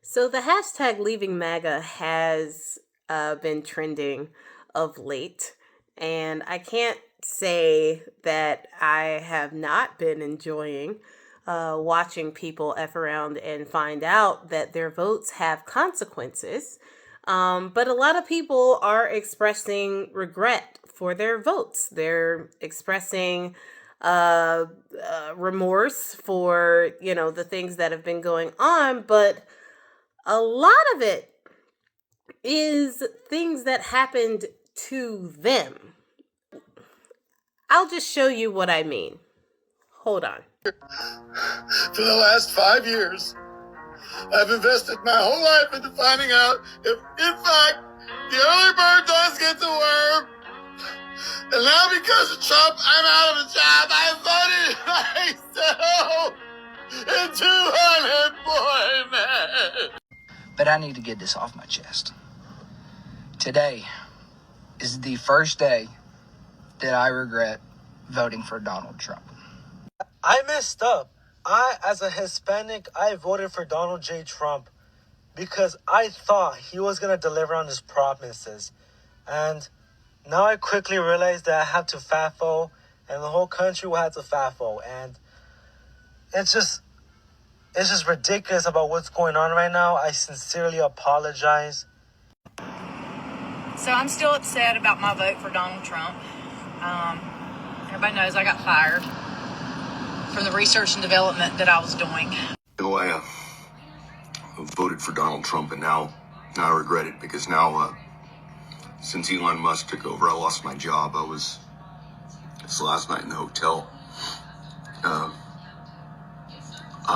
So the hashtag leaving MAGA has been trending of late, and I can't say that I have not been enjoying watching people F around and find out that their votes have consequences. But a lot of people are expressing regret for their votes. They're expressing remorse for, the things that have been going on, but a lot of it is things that happened to them. I'll just show you what I mean. Hold on. For the last 5 years, I've invested my whole life into finding out if, in fact, the early bird does get the worm. And now because of Trump, I'm out of a job. I voted myself into unemployment. But I need to get this off my chest. Today is the first day that I regret voting for Donald Trump. I messed up. As a Hispanic, I voted for Donald J. Trump because I thought he was going to deliver on his promises. And now I quickly realized that I have to FAFO, and the whole country will have to FAFO. And it's just ridiculous about what's going on right now. I sincerely apologize. So I'm still upset about my vote for Donald Trump. Everybody knows I got fired from the research and development that I was doing. I voted for Donald Trump, and now I regret it because now, since Elon Musk took over, I lost my job. This last night in the hotel. I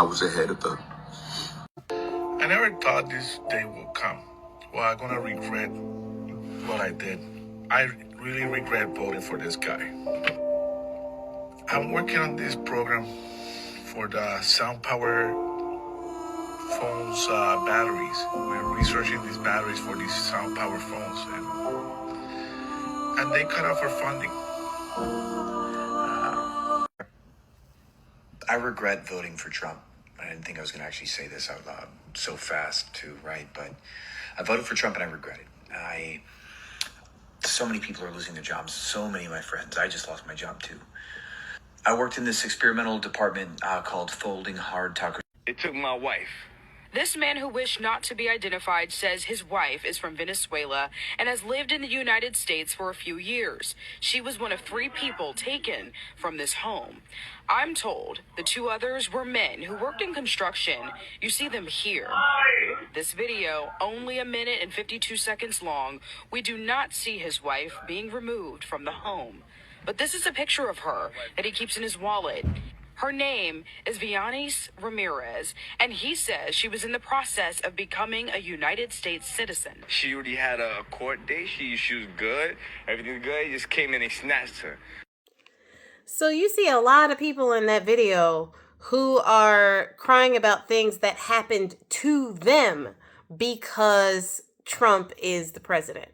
was ahead of the... I never thought this day would come. Well, I'm gonna regret what I did. I really regret voting for this guy. I'm working on this program for the sound power phones batteries. We're researching these batteries for these sound power phones, and they cut off our funding. I regret voting for Trump. I didn't think I was going to actually say this out loud so fast too, right? But I voted for Trump and I regret it. So many people are losing their jobs. So many of my friends. I just lost my job too. I worked in this experimental department called folding hard taco. It took my wife. This man who wished not to be identified says his wife is from Venezuela and has lived in the United States for a few years. She was one of 3 people taken from this home. I'm told the 2 others were men who worked in construction. You see them here. This video, only 1 minute and 52 seconds long, we do not see his wife being removed from the home. But this is a picture of her that he keeps in his wallet. Her name is Vianis Ramirez, and he says she was in the process of becoming a United States citizen. She already had a court date. She was good. Everything's good. He just came in and snatched her. So you see a lot of people in that video who are crying about things that happened to them because Trump is the president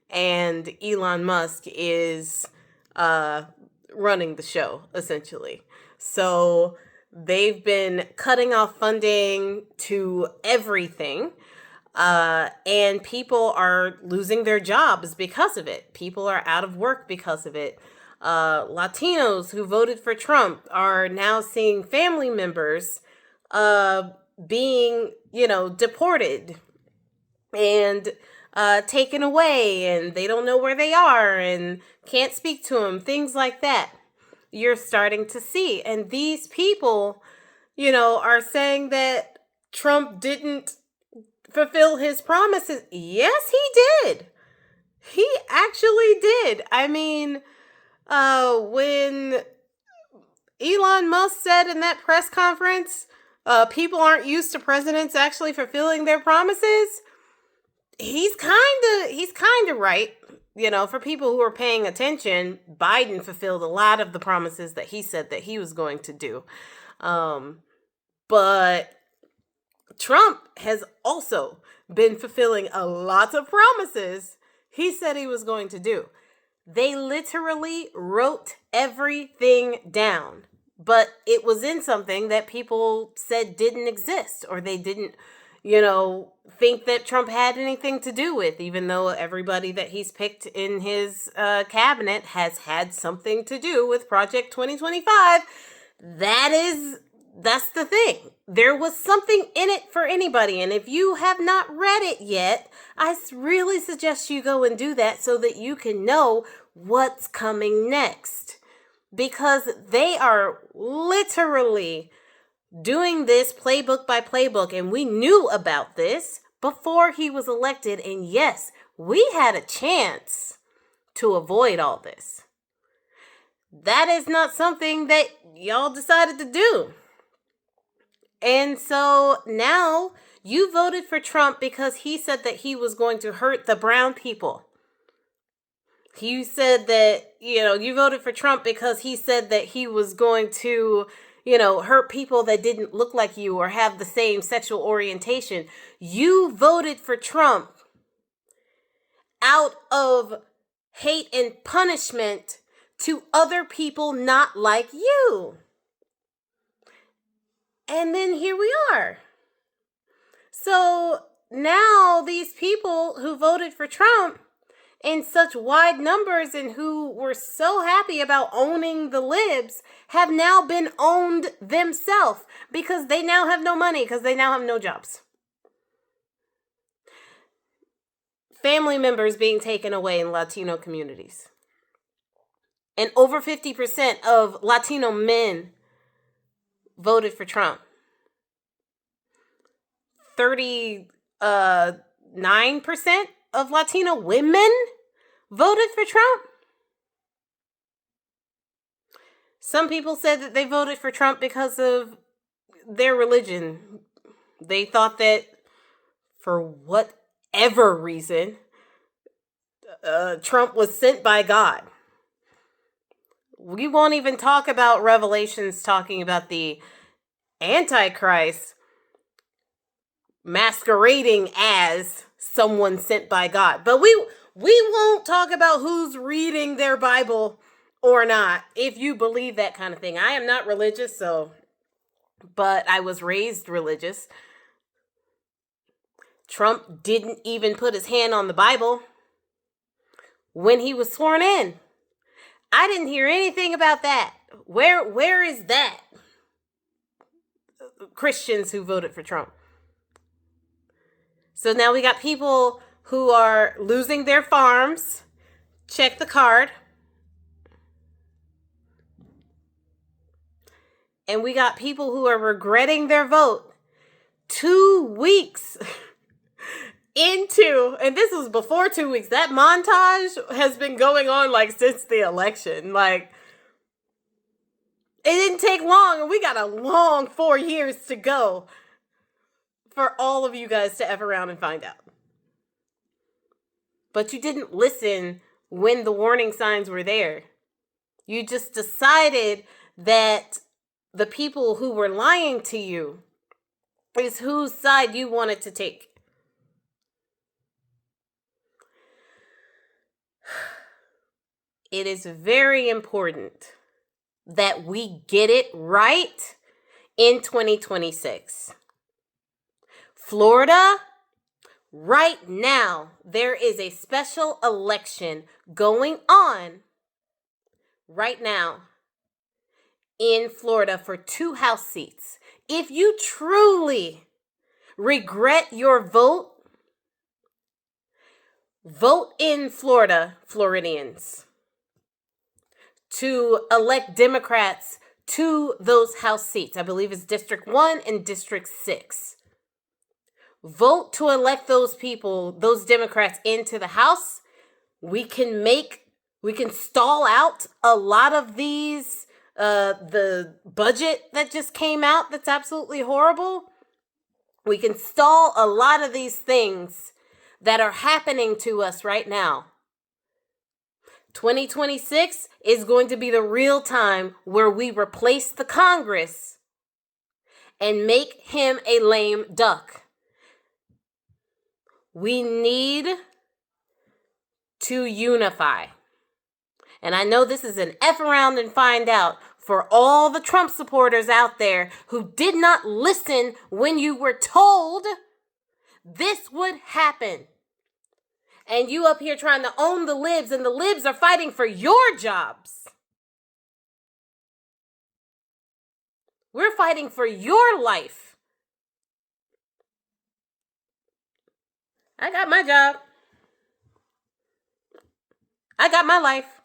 and Elon Musk is running the show, essentially. So they've been cutting off funding to everything, and people are losing their jobs because of it. People are out of work because of it. Latinos who voted for Trump are now seeing family members being, deported and taken away, and they don't know where they are and can't speak to them, things like that. You're starting to see. And these people, are saying that Trump didn't fulfill his promises. Yes, he did. He actually did. I mean, when Elon Musk said in that press conference, people aren't used to presidents actually fulfilling their promises, he's kind of right. For people who are paying attention, Biden fulfilled a lot of the promises that he said that he was going to do. But Trump has also been fulfilling a lot of promises he said he was going to do. They literally wrote everything down, but it was in something that people said didn't exist, or they didn't, think that Trump had anything to do with, even though everybody that he's picked in his cabinet has had something to do with Project 2025. That's the thing. There was something in it for anybody. And if you have not read it yet, I really suggest you go and do that so that you can know what's coming next. Because they are literally doing this playbook by playbook. And we knew about this before he was elected. And yes, we had a chance to avoid all this. That is not something that y'all decided to do. And so now you voted for Trump because he said that he was going to hurt the brown people. You said that, you voted for Trump because he said that he was going to, hurt people that didn't look like you or have the same sexual orientation. You voted for Trump out of hate and punishment to other people not like you. And then here we are. So now these people who voted for Trump in such wide numbers and who were so happy about owning the libs have now been owned themselves because they now have no money, because they now have no jobs. Family members being taken away in Latino communities. And over 50% of Latino men voted for Trump. 39% of Latino women voted for Trump. Some people said that they voted for Trump because of their religion. They thought that for whatever reason, Trump was sent by God. We won't even talk about Revelations talking about the Antichrist masquerading as someone sent by God. But we won't talk about who's reading their Bible or not, if you believe that kind of thing. I am not religious, but I was raised religious. Trump didn't even put his hand on the Bible when he was sworn in. I didn't hear anything about that. Where is that? Christians who voted for Trump. So now we got people who are losing their farms. Check the card. And we got people who are regretting their vote 2 weeks into, and this was before 2 weeks. That montage has been going on since the election. It didn't take long, and we got a long 4 years to go for all of you guys to F around and find out. But you didn't listen when the warning signs were there. You just decided that the people who were lying to you is whose side you wanted to take. It is very important that we get it right in 2026. Florida, right now, there is a special election going on right now in Florida for 2 House seats. If you truly regret your vote, vote in Florida, Floridians, to elect Democrats to those House seats. I believe it's District 1 and District 6. Vote to elect those people, those Democrats, into the House. We can stall out a lot of these, the budget that just came out that's absolutely horrible. We can stall a lot of these things that are happening to us right now. 2026 is going to be the real time where we replace the Congress and make him a lame duck. We need to unify. And I know this is an F around and find out for all the Trump supporters out there who did not listen when you were told this would happen. And you up here trying to own the libs, and the libs are fighting for your jobs. We're fighting for your life. I got my job. I got my life.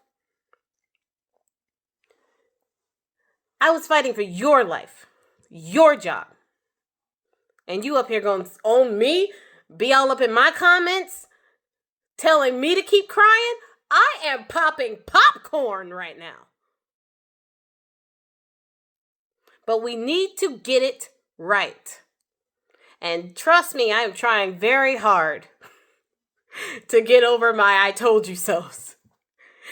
I was fighting for your life, your job. And you up here going to own me, be all up in my comments, telling me to keep crying? I am popping popcorn right now. But we need to get it right. And trust me, I am trying very hard to get over my I told you so's.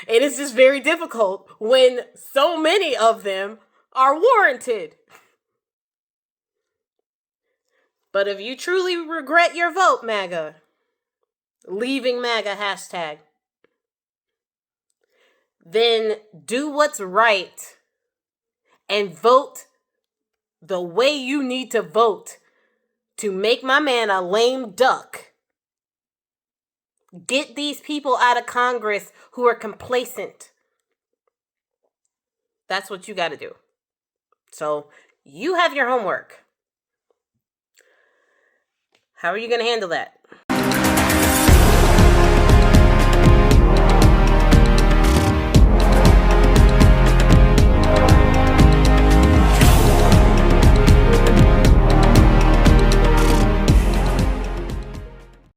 It is just very difficult when so many of them are warranted. But if you truly regret your vote, MAGA, leaving MAGA hashtag, then do what's right and vote the way you need to vote to make my man a lame duck. Get these people out of Congress who are complacent. That's what you got to do. So you have your homework. How are you going to handle that?